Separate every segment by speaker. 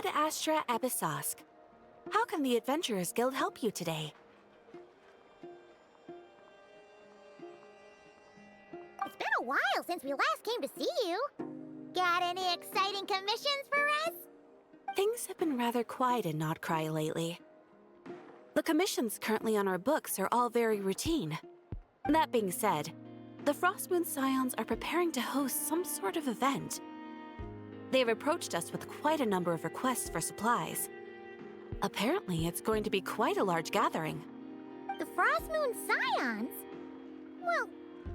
Speaker 1: Ad Astra Episosk. How can the Adventurers Guild help you today?
Speaker 2: It's been a while since we last came to see you. Got any exciting commissions for us?
Speaker 1: Things have been rather quiet in Notcry lately. The commissions currently on our books are all very routine. That being said, the Frostmoon Scions are preparing to host some sort of event. They've approached us with quite a number of requests for supplies. Apparently, it's going to be quite a large gathering.
Speaker 2: The Frostmoon Scions? Well,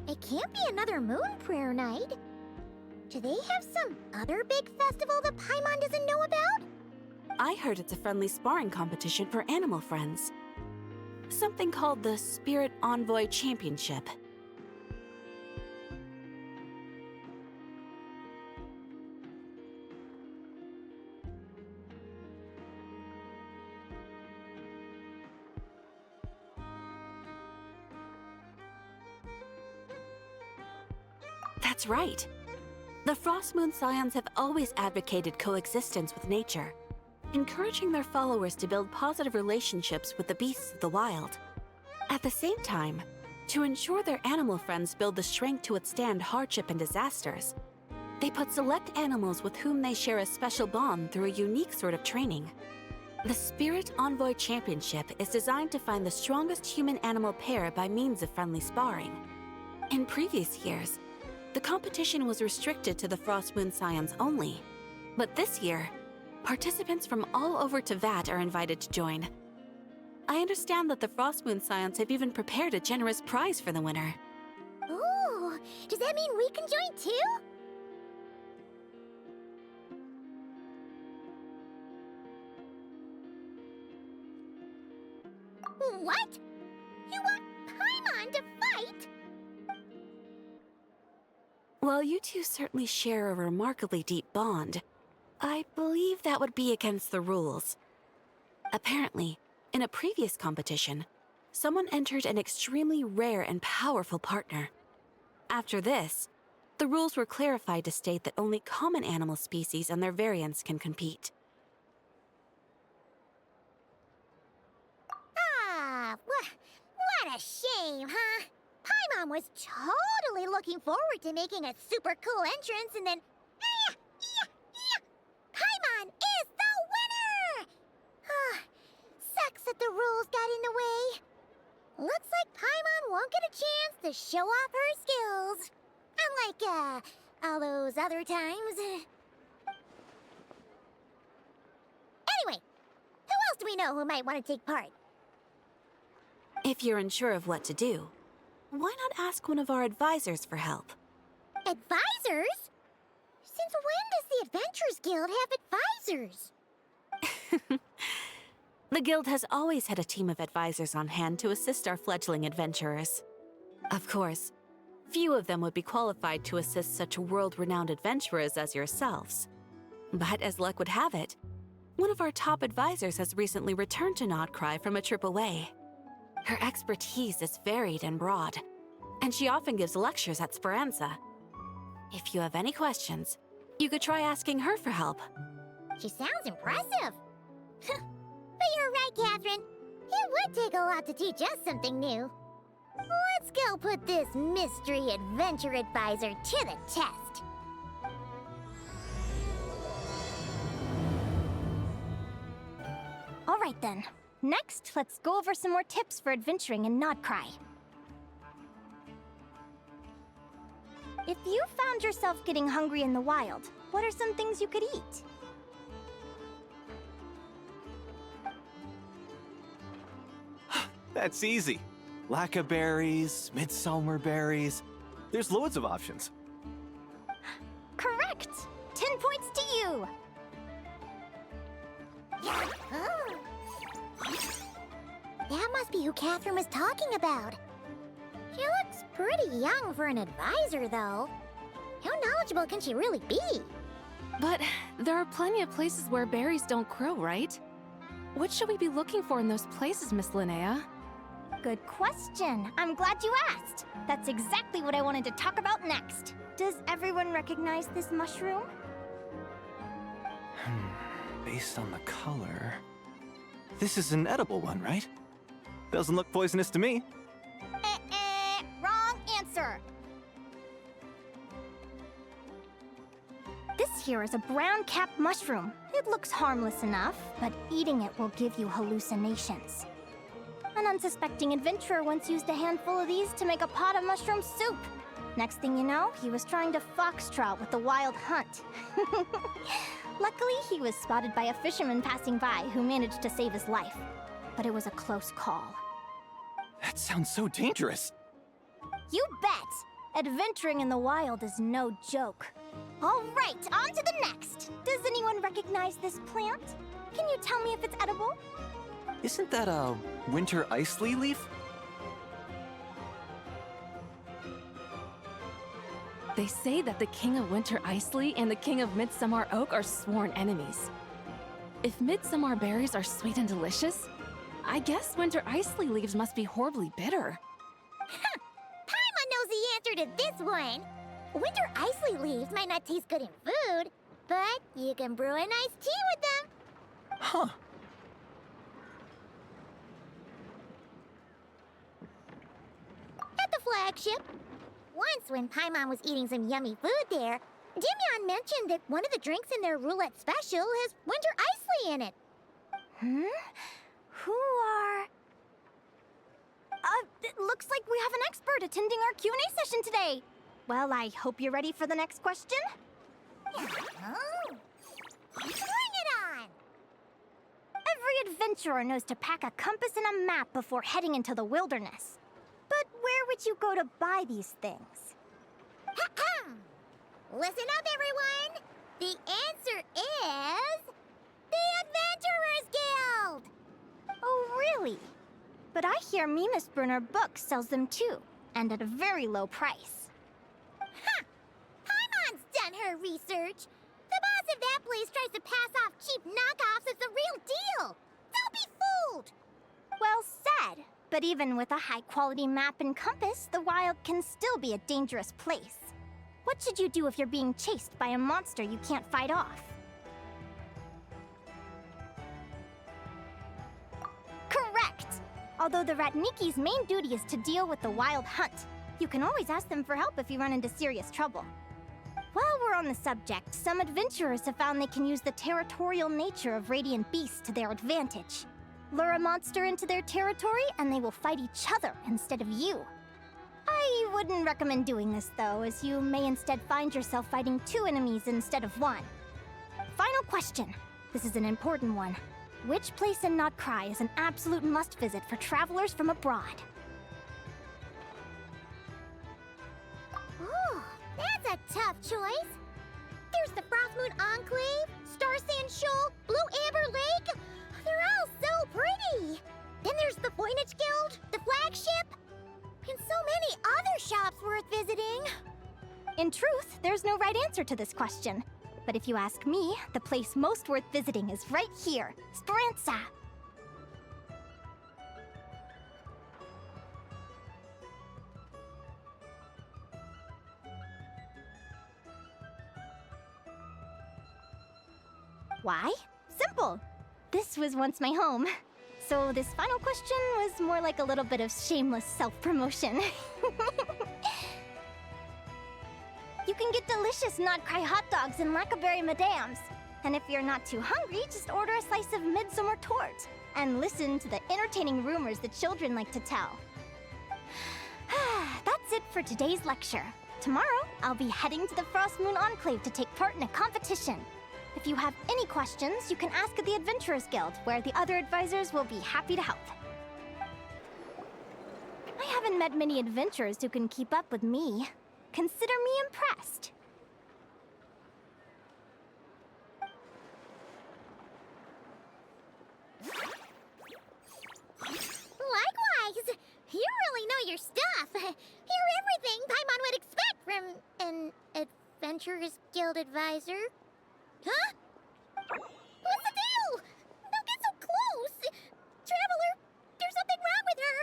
Speaker 2: it can't be another Moon Prayer Night. Do they have some other big festival that Paimon doesn't know about?
Speaker 1: I heard it's a friendly sparring competition for animal friends. Something called the Spirit Envoy Championship. That's right. The Frostmoon Scions have always advocated coexistence with nature, encouraging their followers to build positive relationships with the beasts of the wild. At the same time, to ensure their animal friends build the strength to withstand hardship and disasters, they put select animals with whom they share a special bond through a unique sort of training. The Spirit Envoy Championship is designed to find the strongest human-animal pair by means of friendly sparring. In previous years, the competition was restricted to the Frostmoon Scions only, but this year, participants from all over Teyvat are invited to join. I understand that the Frostmoon Scions have even prepared a generous prize for the winner.
Speaker 2: Ooh, does that mean we can join too? What? You want Paimon to fight?
Speaker 1: While you two certainly share a remarkably deep bond, I believe that would be against the rules. Apparently, in a previous competition, someone entered an extremely rare and powerful partner. After this, the rules were clarified to state that only common animal species and their variants can compete.
Speaker 2: Ah, what a shame, huh? Paimon was totally looking forward to making a super cool entrance and then... Paimon is the winner! Sucks that the rules got in the way. Looks like Paimon won't get a chance to show off her skills. Unlike, all those other times. Anyway, who else do we know who might want to take part?
Speaker 1: If you're unsure of what to do, why not ask one of our advisors for help?
Speaker 2: Advisors? Since when does the Adventurers Guild have advisors?
Speaker 1: The Guild has always had a team of advisors on hand to assist our fledgling adventurers. Of course, few of them would be qualified to assist such world-renowned adventurers as yourselves. But as luck would have it, one of our top advisors has recently returned to Notcry from a trip away. Her expertise is varied and broad, and she often gives lectures at Speranza. If you have any questions, you could try asking her for help.
Speaker 2: She sounds impressive. But you're right, Catherine. It would take a lot to teach us something new. Let's go put this mystery adventure advisor to the test.
Speaker 3: All right then. Next, let's go over some more tips for adventuring in Notcry. If you found yourself getting hungry in the wild, what are some things you could eat?
Speaker 4: That's easy. Lacca berries, midsummer berries. There's loads of options.
Speaker 3: Correct! 10 points to you!
Speaker 2: That must be who Catherine was talking about. She looks pretty young for an advisor, though. How knowledgeable can she really be?
Speaker 5: But there are plenty of places where berries don't grow, right? What should we be looking for in those places, Miss Linnea?
Speaker 3: Good question. I'm glad you asked. That's exactly what I wanted to talk about next. Does everyone recognize this mushroom?
Speaker 4: Based on the color... This is an edible one, right? Doesn't look poisonous to me.
Speaker 3: Wrong answer. This here is a brown-capped mushroom. It looks harmless enough, but eating it will give you hallucinations. An unsuspecting adventurer once used a handful of these to make a pot of mushroom soup. Next thing you know, he was trying to foxtrot with the wild hunt. Luckily, he was spotted by a fisherman passing by who managed to save his life. But it was a close call.
Speaker 4: That sounds so dangerous.
Speaker 3: You bet! Adventuring in the wild is no joke. All right, on to the next. Does anyone recognize this plant? Can you tell me if it's edible?
Speaker 4: Isn't that a winter ice leaf?
Speaker 5: They say that the King of Winter Isley and the King of Midsummer Oak are sworn enemies. If Midsummer berries are sweet and delicious, I guess Winter Isley leaves must be horribly bitter.
Speaker 2: Paimon knows the answer to this one. Winter icy leaves might not taste good in food, but you can brew a nice tea with them.
Speaker 4: Huh.
Speaker 2: At the flagship. Once, when Paimon was eating some yummy food there, Dimyon mentioned that one of the drinks in their roulette special has winter isley in it.
Speaker 3: Who are... it looks like we have an expert attending our Q&A session today. Well, I hope you're ready for the next question.
Speaker 2: Oh. Bring it on!
Speaker 3: Every adventurer knows to pack a compass and a map before heading into the wilderness. But where would you go to buy these things?
Speaker 2: Listen up, everyone! The answer is... the Adventurers Guild!
Speaker 3: Oh, really? But I hear Mimas Brunner Books sells them too, and at a very low price.
Speaker 2: Ha! Paimon's done her research. The boss of that place tries to pass off cheap knockoffs as the real deal. Don't be fooled!
Speaker 3: Well said. But even with a high-quality map and compass, the wild can still be a dangerous place. What should you do if you're being chased by a monster you can't fight off? Correct! Although the Ratniki's main duty is to deal with the wild hunt, you can always ask them for help if you run into serious trouble. While we're on the subject, some adventurers have found they can use the territorial nature of radiant beasts to their advantage. Lure a monster into their territory, and they will fight each other instead of you. I wouldn't recommend doing this, though, as you may instead find yourself fighting two enemies instead of one. Final question. This is an important one. Which place in Notcry is an absolute must-visit for travelers from abroad?
Speaker 2: Ooh, that's a tough choice. There's the Frostmoon Enclave, Star Sand Shoal, Blue Amber Lake. They're all so pretty. Then there's the Voynich Guild, the flagship, and so many other shops worth visiting.
Speaker 3: In truth, there's no right answer to this question. But if you ask me, the place most worth visiting is right here, Speranza. Why? Simple. This was once my home. So this final question was more like a little bit of shameless self-promotion. You can get delicious Notcry hot dogs and Lackaberry Madams. And if you're not too hungry, just order a slice of Midsummer Tort. And listen to the entertaining rumors the children like to tell. That's it for today's lecture. Tomorrow, I'll be heading to the Frostmoon Enclave to take part in a competition. If you have any questions, you can ask at the Adventurers Guild, where the other advisors will be happy to help. I haven't met many adventurers who can keep up with me. Consider me impressed.
Speaker 2: Likewise, you really know your stuff. You're everything Paimon would expect from an Adventurers Guild advisor. Huh? What's the deal? Don't get so close! Traveler, there's something wrong with her!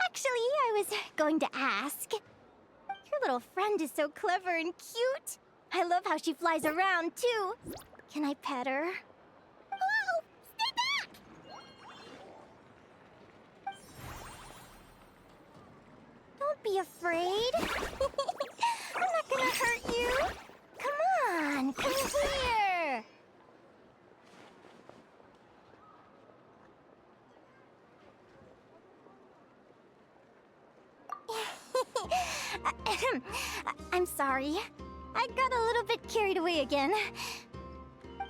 Speaker 3: Actually, I was going to ask. Your little friend is so clever and cute. I love how she flies around, too. Can I pet her?
Speaker 2: Whoa! Stay back!
Speaker 3: Don't be afraid. I'm not gonna hurt you. Come on, come here. I'm sorry. I got a little bit carried away again.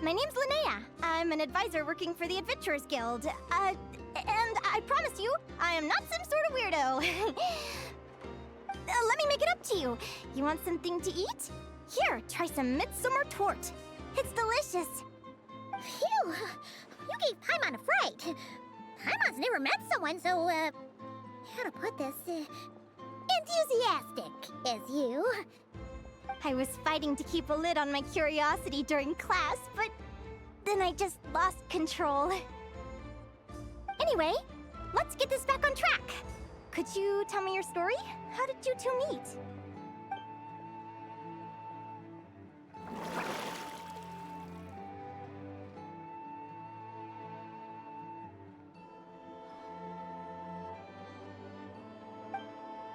Speaker 3: My name's Linnea. I'm an advisor working for the Adventurers Guild. And I promise you, I am not some sort of weirdo. Let me make it up to you. You want something to eat? Here, try some midsummer tort. It's delicious.
Speaker 2: Phew! You gave Paimon a fright. Paimon's never met someone so, how to put this, enthusiastic as you.
Speaker 3: I was fighting to keep a lid on my curiosity during class, but then I just lost control. Anyway, let's get this back on track. Could you tell me your story? How did you two meet?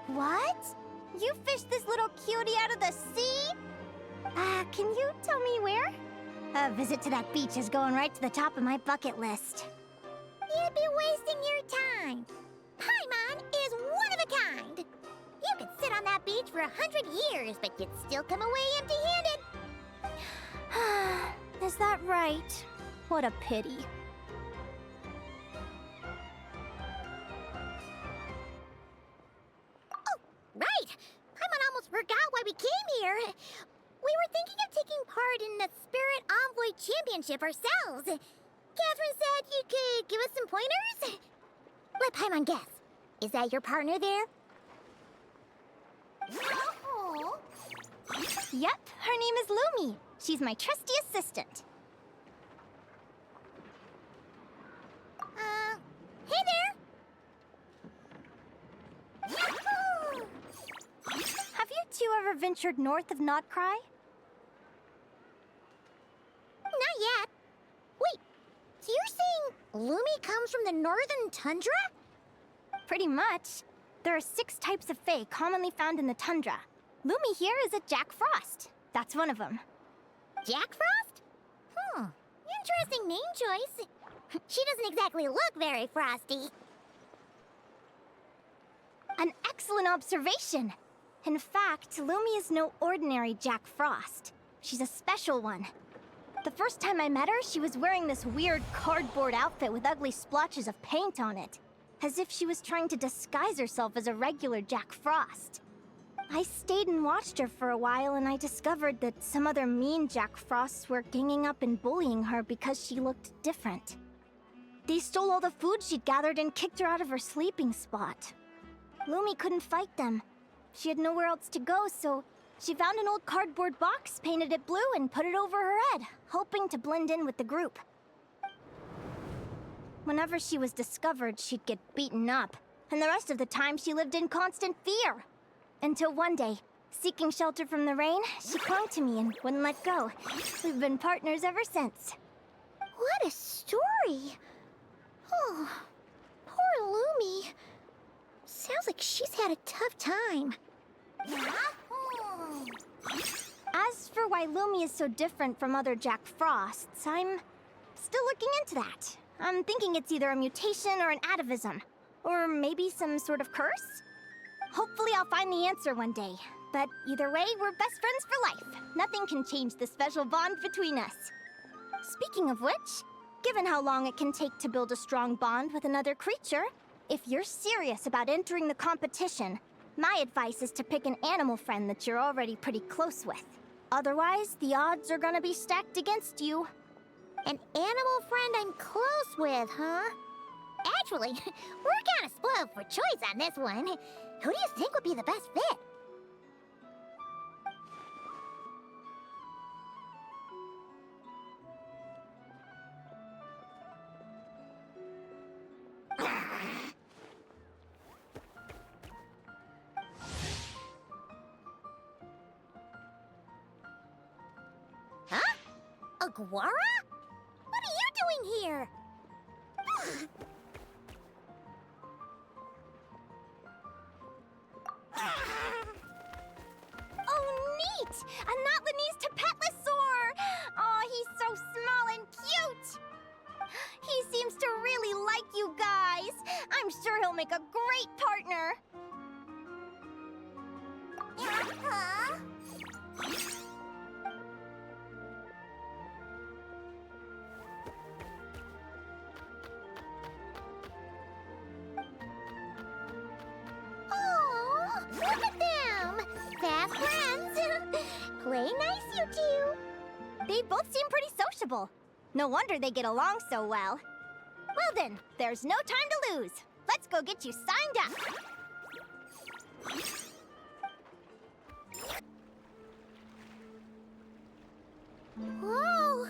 Speaker 3: What? You fished this little cutie out of the sea? Can you tell me where? A visit to that beach is going right to the top of my bucket list.
Speaker 2: You'd be wasting your time. Paimon is one of a kind. You could sit on that beach for 100 years, but you'd still come away empty-handed.
Speaker 3: Is that right? What a pity.
Speaker 2: Right! Paimon almost forgot why we came here. We were thinking of taking part in the Spirit Envoy Championship ourselves. Catherine said you could give us some pointers? Let Paimon guess. Is that your partner there? Oh.
Speaker 3: Yep, her name is Lumi. She's my trusty assistant.
Speaker 2: Hey there! Yahoo!
Speaker 3: Have you two ever ventured north of Notcry?
Speaker 2: Not yet. Wait, so you're saying Lumi comes from the northern tundra?
Speaker 3: Pretty much. There are 6 types of fae commonly found in the tundra. Lumi here is a Jack Frost. That's one of them.
Speaker 2: Jack Frost? Interesting name choice. She doesn't exactly look very frosty.
Speaker 3: An excellent observation. In fact, Lumi is no ordinary Jack Frost. She's a special one. The first time I met her, she was wearing this weird cardboard outfit with ugly splotches of paint on it, as if she was trying to disguise herself as a regular Jack Frost. I stayed and watched her for a while, and I discovered that some other mean Jack Frosts were ganging up and bullying her because she looked different. They stole all the food she'd gathered and kicked her out of her sleeping spot. Lumi couldn't fight them. She had nowhere else to go, so she found an old cardboard box, painted it blue, and put it over her head, hoping to blend in with the group. Whenever she was discovered, she'd get beaten up, and the rest of the time she lived in constant fear. Until one day, seeking shelter from the rain, she clung to me and wouldn't let go. We've been partners ever since.
Speaker 2: What a story! Oh, poor Lumi. Sounds like she's had a tough time.
Speaker 3: As for why Lumi is so different from other Jack Frosts, I'm still looking into that. I'm thinking it's either a mutation or an atavism. Or maybe some sort of curse? Hopefully I'll find the answer one day. But either way, we're best friends for life. Nothing can change the special bond between us. Speaking of which, given how long it can take to build a strong bond with another creature, if you're serious about entering the competition, my advice is to pick an animal friend that you're already pretty close with. Otherwise, the odds are gonna be stacked against you.
Speaker 2: An animal friend I'm close with, huh? Actually, we're kind of spoiled for choice on this one. Who do you think would be the best fit? Quara? What are you doing here?
Speaker 3: Oh, neat! A Notlanese Tapetlosaur! Oh, he's so small and cute! He seems to really like you guys. I'm sure he'll make a great partner.
Speaker 2: Huh? Aw, look at them! Fast friends! Play nice, you two!
Speaker 3: They both seem pretty sociable. No wonder they get along so well. Well then, there's no time to lose. Let's go get you signed up.
Speaker 2: Whoa!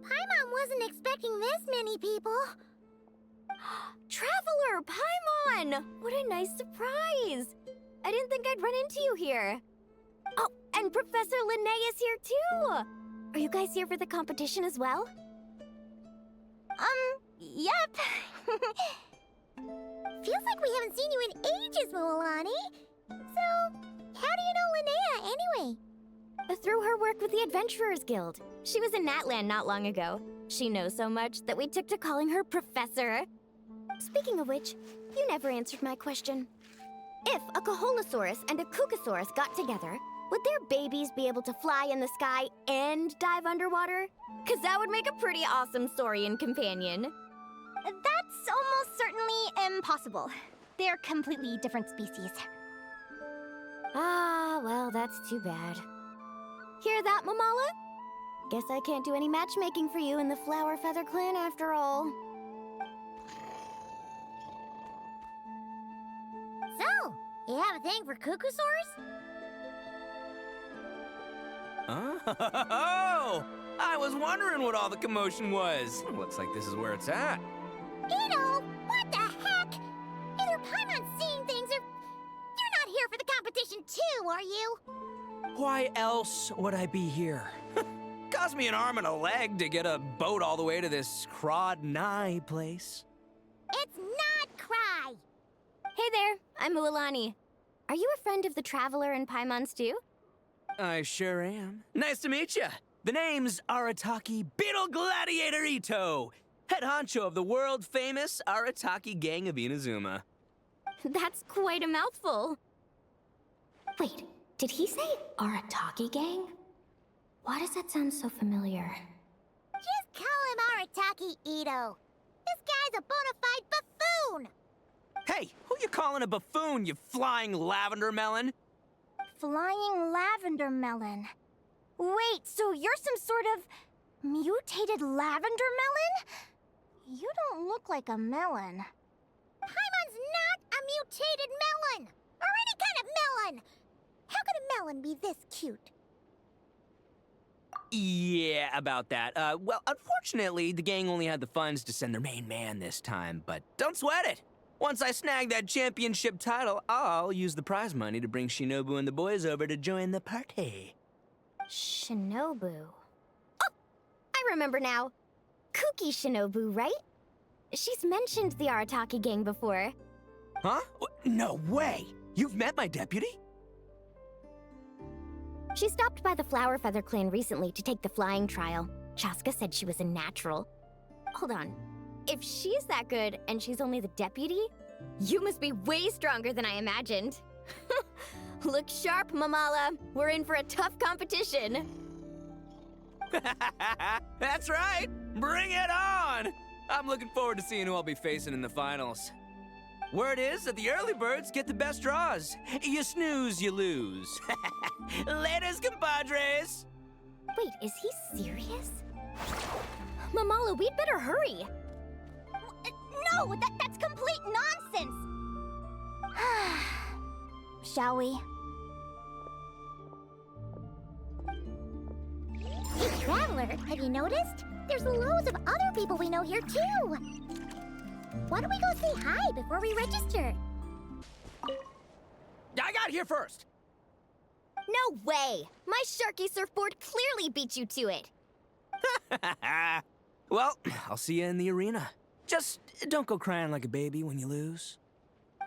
Speaker 2: Paimon wasn't expecting this many people.
Speaker 6: Traveler, Paimon! What a nice surprise! I didn't think I'd run into you here. Oh, and Professor Linnea is here too! Are you guys here for the competition as well?
Speaker 3: Yep.
Speaker 2: Feels like we haven't seen you in ages, Moalani. So, how do you know Linnea anyway?
Speaker 6: Through her work with the Adventurers Guild. She was in Natland not long ago. She knows so much that we took to calling her Professor. Speaking of which, you never answered my question. If a Kaholosaurus and a Kukasaurus got together, would their babies be able to fly in the sky and dive underwater? 'Cause that would make a pretty awesome saurian companion.
Speaker 3: That's almost certainly impossible. They're completely different species.
Speaker 6: Ah, well, that's too bad. Hear that, Mamala? Guess I can't do any matchmaking for you in the Flower Feather Clan after all.
Speaker 2: So, you have a thing for Kukusaurs?
Speaker 7: Oh! I was wondering what all the commotion was. Looks like this is where it's at.
Speaker 2: Ito, what the heck? Either Paimon's seeing things or you're not here for the competition too, are you?
Speaker 7: Why else would I be here? Cost me an arm and a leg to get a boat all the way to this Crawd-Nye place.
Speaker 2: It's not Cry.
Speaker 6: Hey there, I'm Mualani. Are you a friend of the Traveler and Paimon's too?
Speaker 7: I sure am. Nice to meet you. The name's Arataki Beetle Gladiator Ito, head honcho of the world-famous Arataki gang of Inazuma.
Speaker 6: That's quite a mouthful. Wait, did he say Arataki gang? Why does that sound so familiar?
Speaker 2: Just call him Arataki Ito. This guy's a bona fide buffoon.
Speaker 7: Hey, who you calling a buffoon, you flying lavender melon?
Speaker 3: Flying lavender melon. Wait, so you're some sort of mutated lavender melon? You don't look like a melon.
Speaker 2: Paimon's not a mutated melon, or any kind of melon. How could a melon be this cute?
Speaker 7: Yeah, about that. Well, unfortunately, the gang only had the funds to send their main man this time, but don't sweat it. Once I snag that championship title, I'll use the prize money to bring Shinobu and the boys over to join the party.
Speaker 6: Shinobu. Oh, I remember now. Kuki Shinobu, right? She's mentioned the Arataki gang before.
Speaker 7: Huh? No way! You've met my deputy?
Speaker 6: She stopped by the Flower Feather Clan recently to take the flying trial. Chaska said she was a natural. Hold on. If she's that good and she's only the deputy, you must be way stronger than I imagined. Look sharp, Mamala. We're in for a tough competition.
Speaker 7: That's right! Bring it on! I'm looking forward to seeing who I'll be facing in the finals. Word is that the early birds get the best draws. You snooze, you lose. Laters, compadres!
Speaker 6: Wait, is he serious? Mamala, we'd better hurry.
Speaker 3: No, that's complete nonsense! Shall we?
Speaker 2: Hey, Traveler, have you noticed? There's loads of other people we know here, too. Why don't we go say hi before we register?
Speaker 7: I got here first!
Speaker 6: No way! My Sharky surfboard clearly beat you to it.
Speaker 7: Well, I'll see you in the arena. Just don't go crying like a baby when you lose.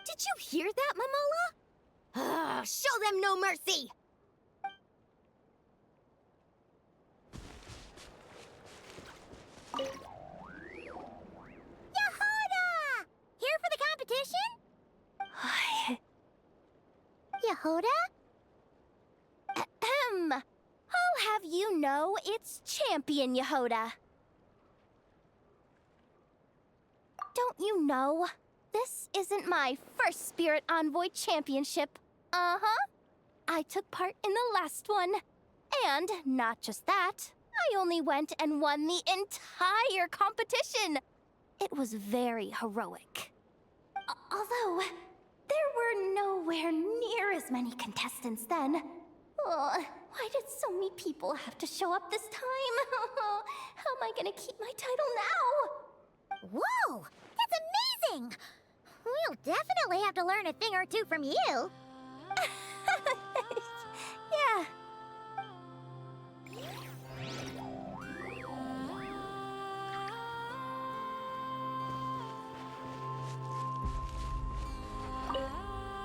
Speaker 6: Did you hear that, Momola? Show them no mercy!
Speaker 2: Yehoda! Here for the competition? Yehoda?
Speaker 3: Ahem. I'll have you know it's Champion Yehoda. Don't you know? This isn't my first Spirit Envoy Championship. Uh-huh. I took part in the last one. And not just that, I only went and won the entire competition. It was very heroic. Although, there were nowhere near as many contestants then. Why did so many people have to show up this time? How am I gonna keep my title now?
Speaker 2: Whoa! That's amazing! We'll definitely have to learn a thing or two from you.
Speaker 3: Yeah.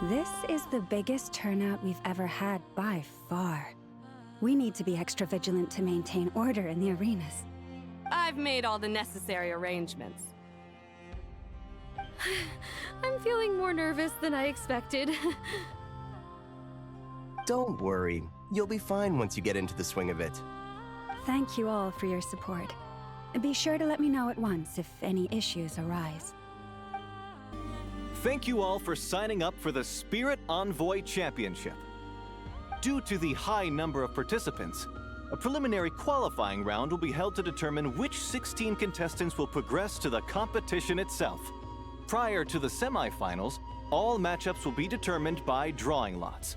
Speaker 8: This is the biggest turnout we've ever had by far. We need to be extra vigilant to maintain order in the arenas.
Speaker 5: I've made all the necessary arrangements. I'm feeling more nervous than I expected.
Speaker 9: Don't worry. You'll be fine once you get into the swing of it.
Speaker 8: Thank you all for your support. Be sure to let me know at once if any issues arise.
Speaker 4: Thank you all for signing up for the Spirit Envoy Championship. Due to the high number of participants, a preliminary qualifying round will be held to determine which 16 contestants will progress to the competition itself. Prior to the semifinals, all matchups will be determined by drawing lots.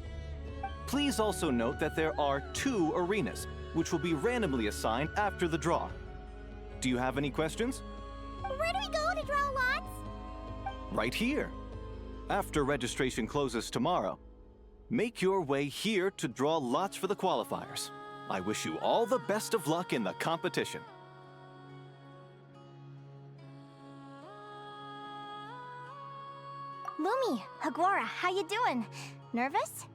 Speaker 4: Please also note that there are 2 arenas, which will be randomly assigned after the draw. Do you have any questions?
Speaker 2: Where do we go to draw lots?
Speaker 4: Right here. After registration closes tomorrow, make your way here to draw lots for the qualifiers. I wish you all the best of luck in the competition.
Speaker 3: Lumi, Haguara, how you doing? Nervous?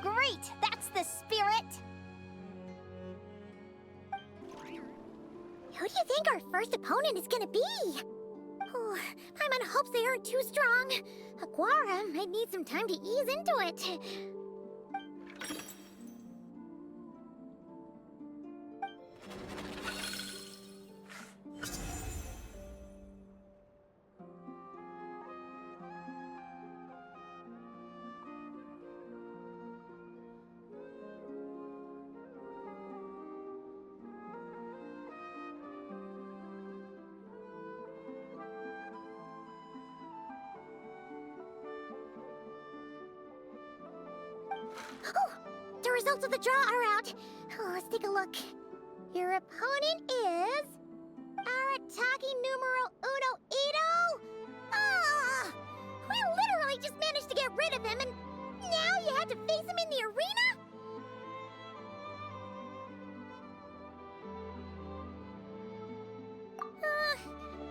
Speaker 3: Great! That's the spirit!
Speaker 2: Who do you think our first opponent is gonna be? Oh, Paimon hopes they aren't too strong. Aguara might need some time to ease into it. Oh, the results of the draw are out. Oh, let's take a look. Your opponent is Arataki numero uno Ito. Ah, we literally just managed to get rid of him, and now you have to face him in the arena?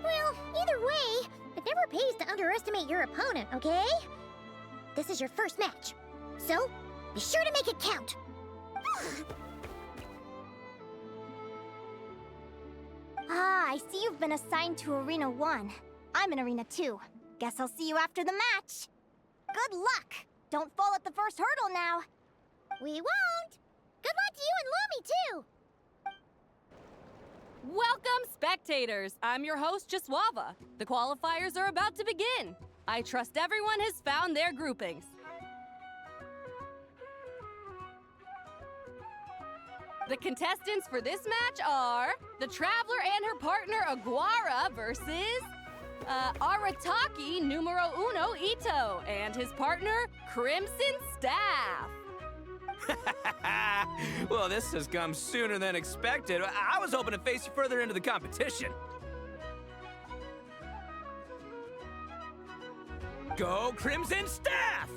Speaker 2: Well, either way, it never pays to underestimate your opponent, okay? This is your first match, so be sure to make it count.
Speaker 3: Ah, I see you've been assigned to Arena 1. I'm in Arena 2. Guess I'll see you after the match. Good luck! Don't fall at the first hurdle now.
Speaker 2: We won't. Good luck to you and Lumi, too.
Speaker 5: Welcome, spectators! I'm your host, Jaswava. The qualifiers are about to begin. I trust everyone has found their groupings. The contestants for this match are the Traveler and her partner Aguara versus Arataki numero uno Ito and his partner Crimson Staff.
Speaker 7: Well, this has come sooner than expected. I was hoping to face you further into the competition. Go Crimson Staff!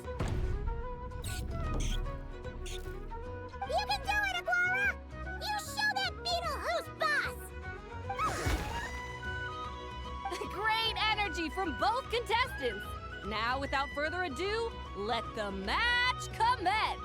Speaker 10: from both contestants. Now, without further ado, let the match commence!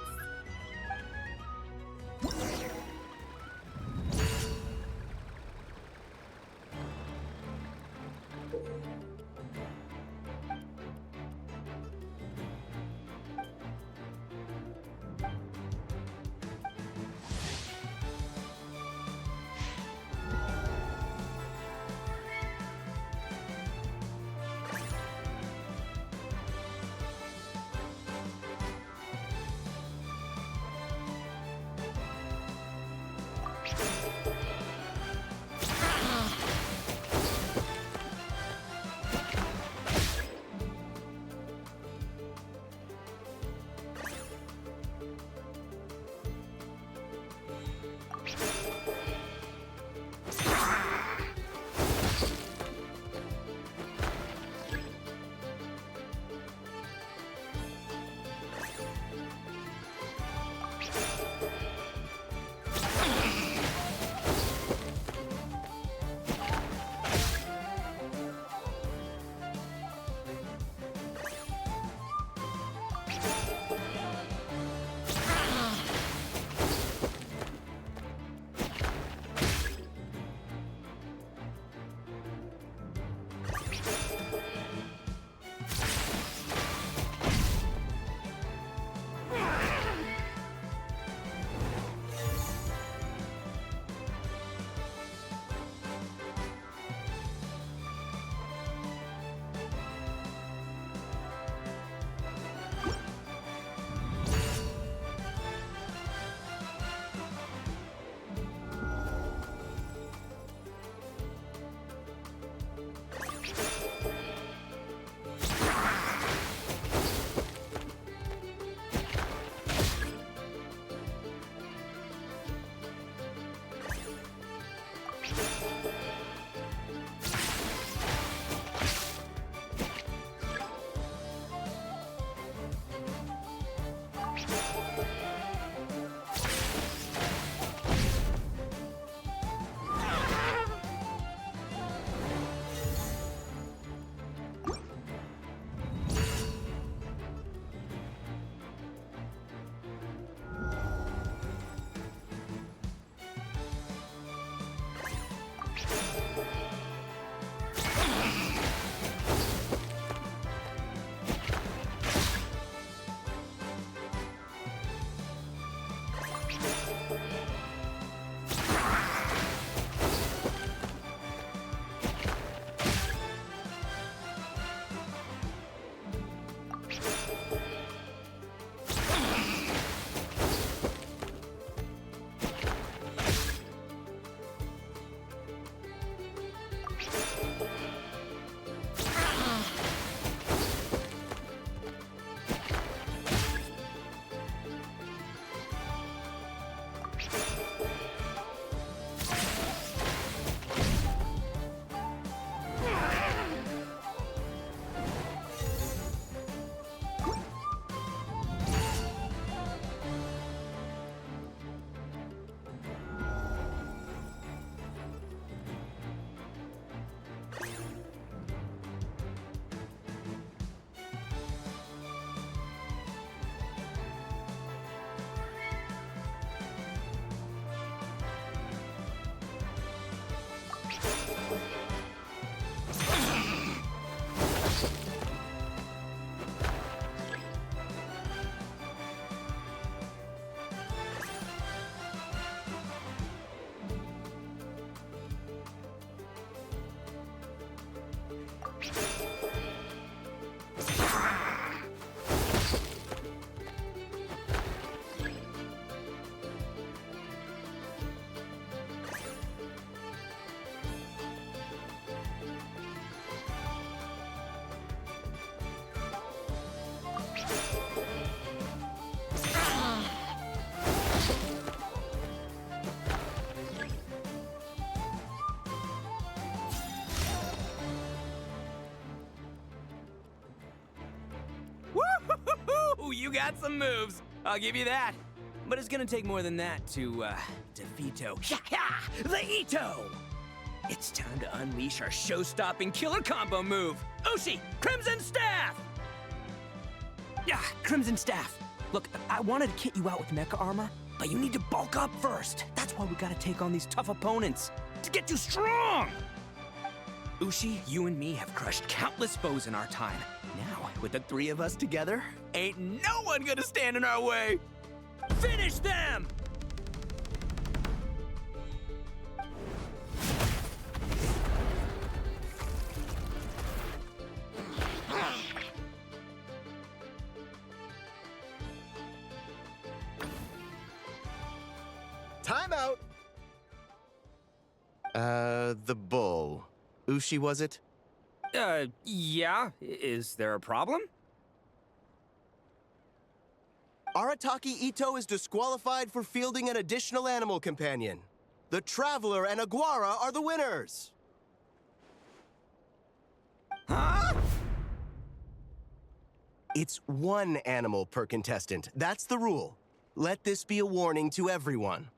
Speaker 7: Woo! You got some moves. I'll give you that. But it's gonna take more than that to defeat the Ito. It's time to unleash our show-stopping killer combo move. Ushi, Crimson Staff! Yeah, Crimson Staff. Look, I wanted to kit you out with mecha armor, but you need to bulk up first. That's why we gotta take on these tough opponents, to get you strong! Ushi, you and me have crushed countless foes in our time. Now, with the three of us together, ain't no one gonna stand in our way! Finish them!
Speaker 9: Time out! The bull. Ushi, was it?
Speaker 7: Yeah. Is there a problem?
Speaker 9: Arataki Ito is disqualified for fielding an additional animal companion. The Traveler and Aguara are the winners!
Speaker 7: Huh?
Speaker 9: It's one animal per contestant. That's the rule. Let this be a warning to everyone.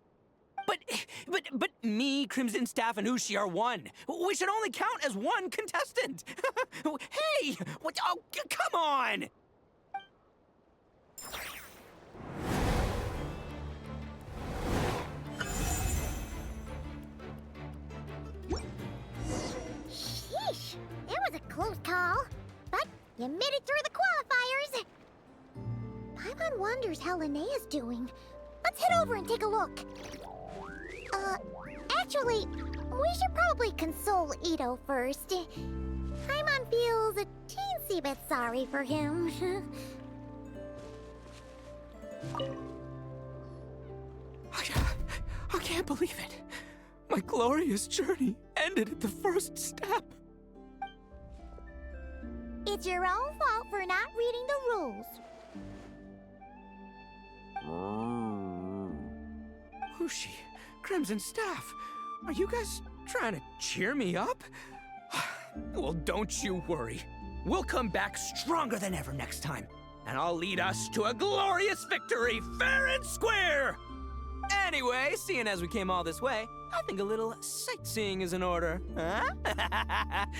Speaker 7: But me, Crimson Staff, and Ushi are one. We should only count as one contestant. Hey! What? Oh, come on!
Speaker 2: Sheesh, it was a close call. But you made it through the qualifiers. Paimon wonders how Linnea's doing. Let's head over and take a look. Actually, we should probably console Ito first. Paimon feels a teensy bit sorry for him.
Speaker 7: I can't believe it. My glorious journey ended at the first step.
Speaker 2: It's your own fault for not reading the rules.
Speaker 7: Ushi, Crimson Staff, are you guys trying to cheer me up? Well, don't you worry. We'll come back stronger than ever next time, and I'll lead us to a glorious victory, fair and square! Anyway, seeing as we came all this way, I think a little sightseeing is in order, huh?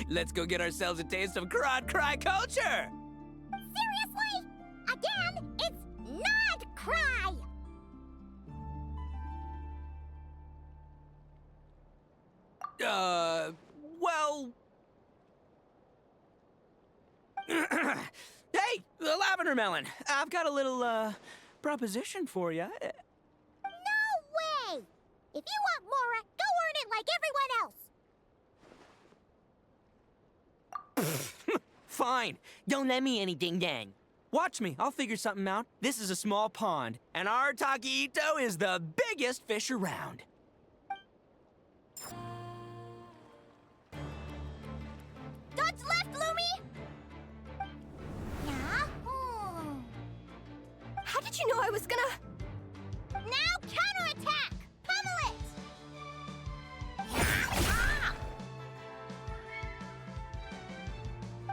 Speaker 7: Let's go get ourselves a taste of Crod Cry culture!
Speaker 2: Seriously? Again, it's not cry!
Speaker 7: Well... Hey, the Lavender Melon, I've got a little, proposition for you.
Speaker 2: No way! If you want Mora, go earn it like everyone else!
Speaker 7: Fine, don't let me anything then. Watch me, I'll figure something out. This is a small pond, and Arataki Ito is the biggest fish around.
Speaker 2: Dodge left, Lumi! Yeah?
Speaker 3: How did you know I was gonna...
Speaker 2: Now counterattack! Pummel it!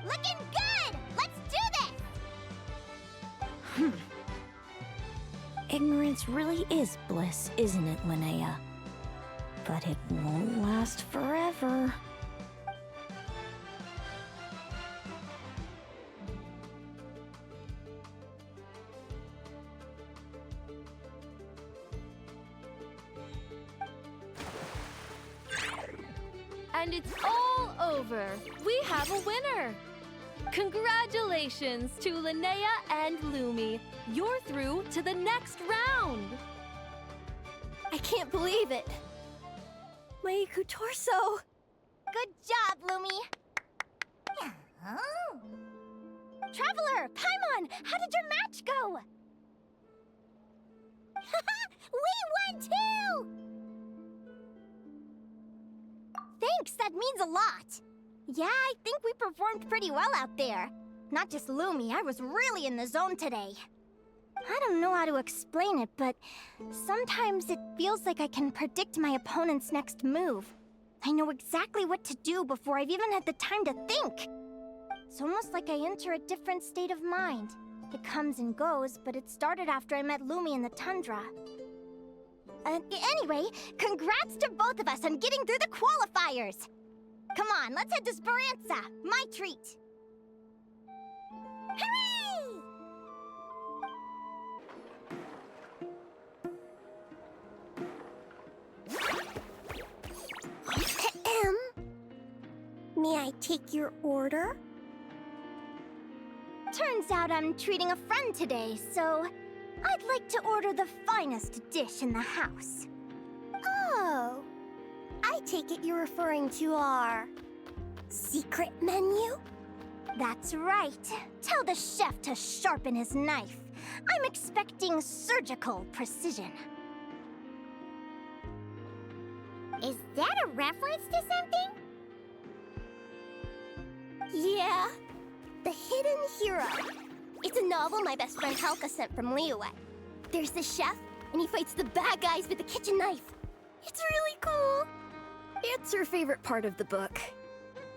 Speaker 2: Looking good! Let's do this!
Speaker 6: Ignorance really is bliss, isn't it, Linnea? But it won't last forever.
Speaker 10: And it's all over. We have a winner. Congratulations to Linnea and Lumi. You're through to the next round.
Speaker 3: I can't believe it. My Iku torso.
Speaker 2: Good job, Lumi!
Speaker 3: Traveler, Paimon, how did your match go?
Speaker 2: We won too!
Speaker 3: Thanks, that means a lot. Yeah, I think we performed pretty well out there. Not just Lumi, I was really in the zone today. I don't know how to explain it, but sometimes it feels like I can predict my opponent's next move. I know exactly what to do before I've even had the time to think. It's almost like I enter a different state of mind. It comes and goes, but it started after I met Lumi in the tundra. Anyway, congrats to both of us on getting through the qualifiers! Come on, let's head to Speranza. My treat.
Speaker 2: Hooray! May I take your order?
Speaker 3: Turns out I'm treating a friend today, so I'd like to order the finest dish in the house.
Speaker 2: Oh, I take it you're referring to our secret menu?
Speaker 3: That's right. Tell the chef to sharpen his knife. I'm expecting surgical precision.
Speaker 2: Is that a reference to something?
Speaker 6: Yeah, The Hidden Hero. It's a novel my best friend Halka sent from Liyue. There's the chef, and he fights the bad guys with a kitchen knife. It's really cool. It's her favorite part of the book.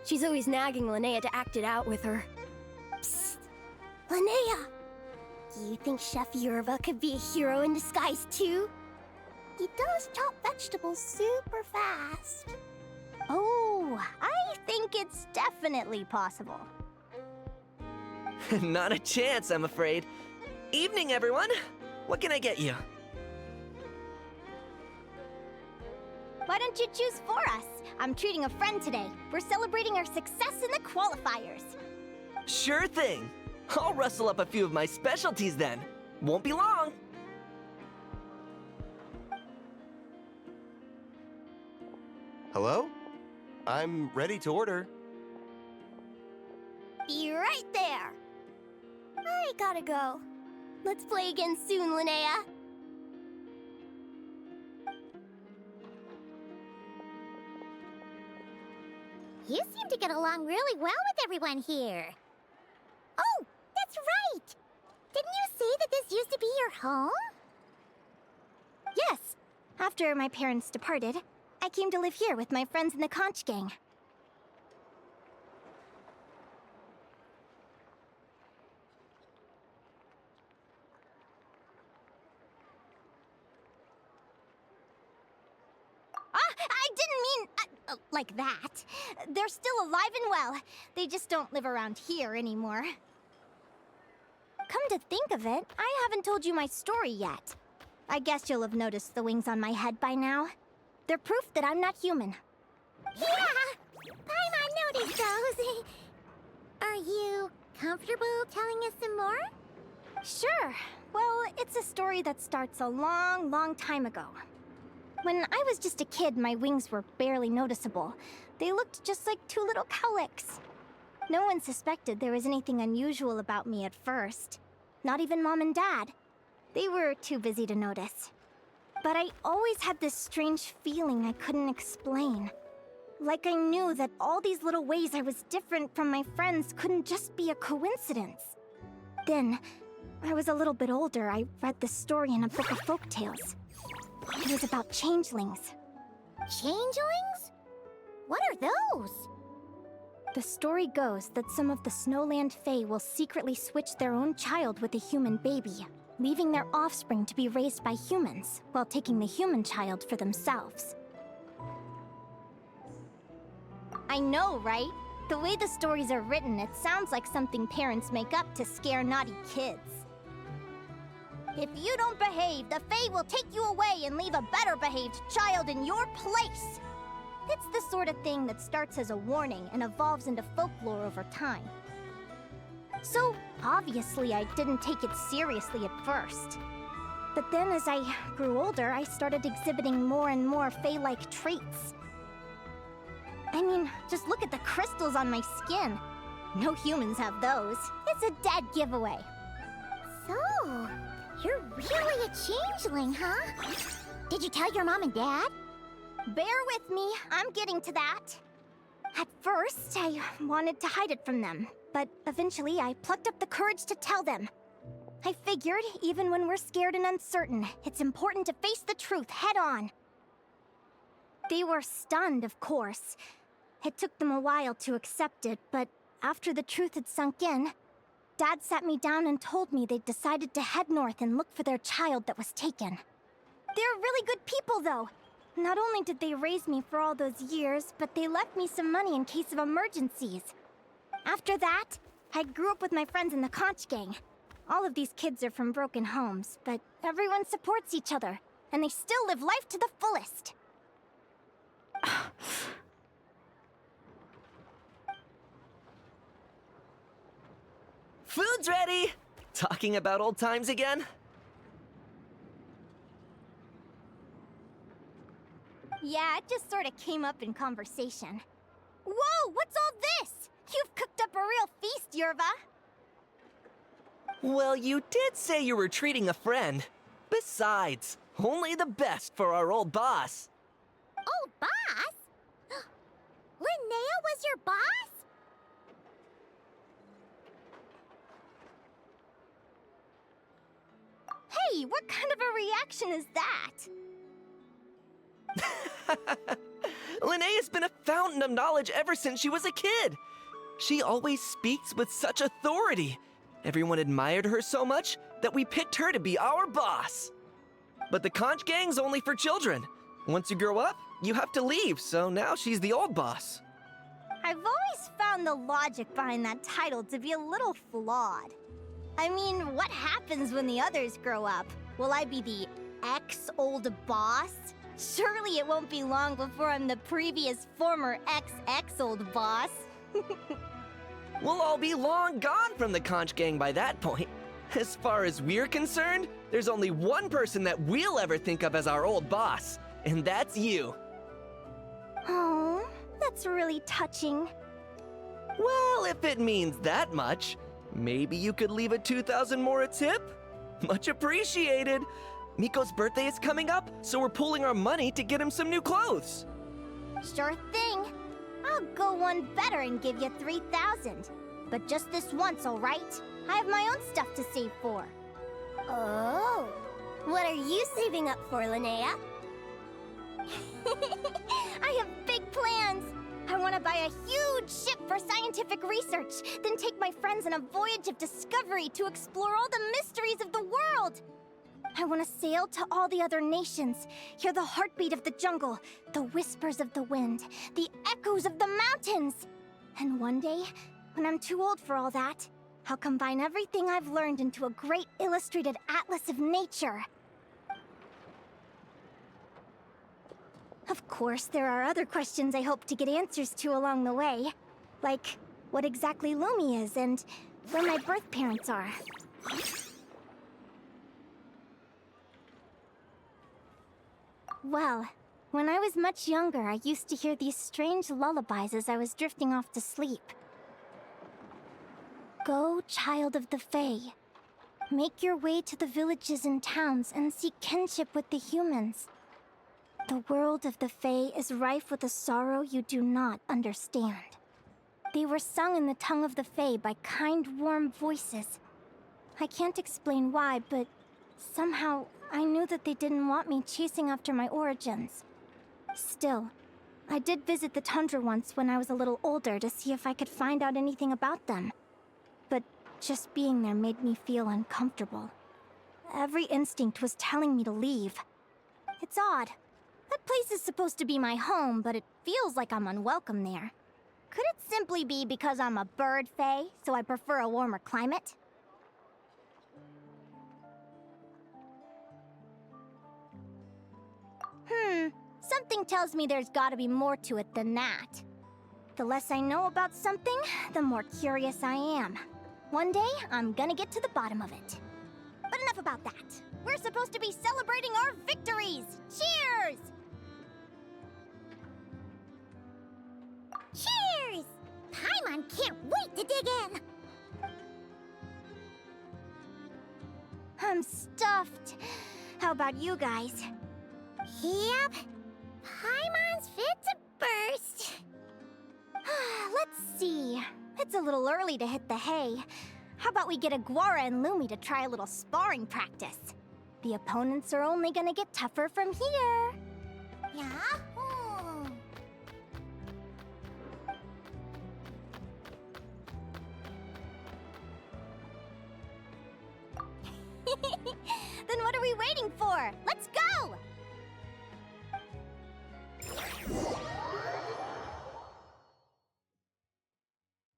Speaker 6: She's always nagging Linnea to act it out with her. Psst! Linnea! Do you think Chef Yerva could be a hero in disguise too?
Speaker 2: He does chop vegetables super fast.
Speaker 3: Oh, I think it's definitely possible.
Speaker 11: Not a chance, I'm afraid. Evening, everyone. What can I get you?
Speaker 3: Why don't you choose for us? I'm treating a friend today. We're celebrating our success in the qualifiers.
Speaker 11: Sure thing. I'll rustle up a few of my specialties then. Won't be long.
Speaker 9: Hello? I'm ready to order.
Speaker 6: Be right there. I gotta go. Let's play again soon, Linnea.
Speaker 2: You seem to get along really well with everyone here. Oh, that's right! Didn't you say that this used to be your home?
Speaker 3: Yes. After my parents departed, I came to live here with my friends in the conch gang. I didn't mean like that. They're still alive and well. They just don't live around here anymore. Come to think of it, I haven't told you my story yet. I guess you'll have noticed the wings on my head by now. They're proof that I'm not human.
Speaker 2: Yeah! Paimon noticed those. Are you comfortable telling us some more?
Speaker 3: Sure. Well, it's a story that starts a long, long time ago. When I was just a kid, my wings were barely noticeable. They looked just like two little cowlicks. No one suspected there was anything unusual about me at first. Not even Mom and Dad. They were too busy to notice. But I always had this strange feeling I couldn't explain. Like I knew that all these little ways I was different from my friends couldn't just be a coincidence. Then, I was a little bit older, I read this story in a book of folktales. It was about changelings.
Speaker 2: Changelings? What are those?
Speaker 3: The story goes that some of the Snowland Fae will secretly switch their own child with a human baby, leaving their offspring to be raised by humans, while taking the human child for themselves. I know, right? The way the stories are written, it sounds like something parents make up to scare naughty kids. If you don't behave, the Fae will take you away and leave a better-behaved child in your place. It's the sort of thing that starts as a warning and evolves into folklore over time. So, obviously, I didn't take it seriously at first. But then as I grew older, I started exhibiting more and more Fae-like traits. I mean, just look at the crystals on my skin. No humans have those. It's a dead giveaway.
Speaker 2: So, you're really a changeling, huh? Did you tell your mom and dad?
Speaker 3: Bear with me, I'm getting to that. At first, I wanted to hide it from them, but eventually I plucked up the courage to tell them. I figured, even when we're scared and uncertain, it's important to face the truth head on. They were stunned, of course. It took them a while to accept it, but after the truth had sunk in, Dad sat me down and told me they'd decided to head north and look for their child that was taken. They're really good people, though. Not only did they raise me for all those years, but they left me some money in case of emergencies. After that, I grew up with my friends in the Conch Gang. All of these kids are from broken homes, but everyone supports each other, and they still live life to the fullest.
Speaker 11: Food's ready! Talking about old times again?
Speaker 3: Yeah, it just sort of came up in conversation. Whoa, what's all this? You've cooked up a real feast, Yerva.
Speaker 11: Well, you did say you were treating a friend. Besides, only the best for our old boss.
Speaker 2: Old boss? Linnea was your boss?
Speaker 3: Hey, what kind of a reaction is that?
Speaker 11: Linnea's been a fountain of knowledge ever since she was a kid. She always speaks with such authority. Everyone admired her so much that we picked her to be our boss. But the Conch Gang's only for children. Once you grow up, you have to leave, so now she's the old boss.
Speaker 3: I've always found the logic behind that title to be a little flawed. I mean, what happens when the others grow up? Will I be the ex-old boss? Surely it won't be long before I'm the previous former ex-old boss.
Speaker 11: We'll all be long gone from the Conch Gang by that point. As far as we're concerned, there's only one person that we'll ever think of as our old boss, and that's you.
Speaker 3: Oh, that's really touching.
Speaker 11: Well, if it means that much, maybe you could leave a 2,000 more a tip? Much appreciated. Miko's birthday is coming up, so we're pooling our money to get him some new clothes.
Speaker 3: Sure thing. I'll go one better and give you 3,000. But just this once, all right? I have my own stuff to save for.
Speaker 2: Oh. What are you saving up for, Linnea?
Speaker 3: I have big plans. I want to buy a huge ship for scientific research, then take my friends on a voyage of discovery to explore all the mysteries of the world. I want to sail to all the other nations, hear the heartbeat of the jungle, the whispers of the wind, the echoes of the mountains. And one day, when I'm too old for all that, I'll combine everything I've learned into a great illustrated atlas of nature. Of course, there are other questions I hope to get answers to along the way. Like, what exactly Lumi is and where my birth parents are. Well, when I was much younger, I used to hear these strange lullabies as I was drifting off to sleep. Go, child of the Fae. Make your way to the villages and towns and seek kinship with the humans. The world of the Fae is rife with a sorrow you do not understand. They were sung in the tongue of the Fae by kind, warm voices. I can't explain why, but somehow I knew that they didn't want me chasing after my origins. Still, I did visit the tundra once when I was a little older to see if I could find out anything about them. But just being there made me feel uncomfortable. Every instinct was telling me to leave. It's odd. That place is supposed to be my home, but it feels like I'm unwelcome there. Could it simply be because I'm a bird fae, so I prefer a warmer climate? Something tells me there's gotta be more to it than that. The less I know about something, the more curious I am. One day, I'm gonna get to the bottom of it. But enough about that. We're supposed to be celebrating our victories! Cheers!
Speaker 2: Cheers! Paimon can't wait to dig in!
Speaker 3: I'm stuffed. How about you guys?
Speaker 2: Yep. Paimon's fit to burst.
Speaker 3: Let's see. It's a little early to hit the hay. How about we get Aguara and Lumi to try a little sparring practice? The opponents are only gonna get tougher from here.
Speaker 2: Yahoo!
Speaker 3: Then what are we waiting for? Let's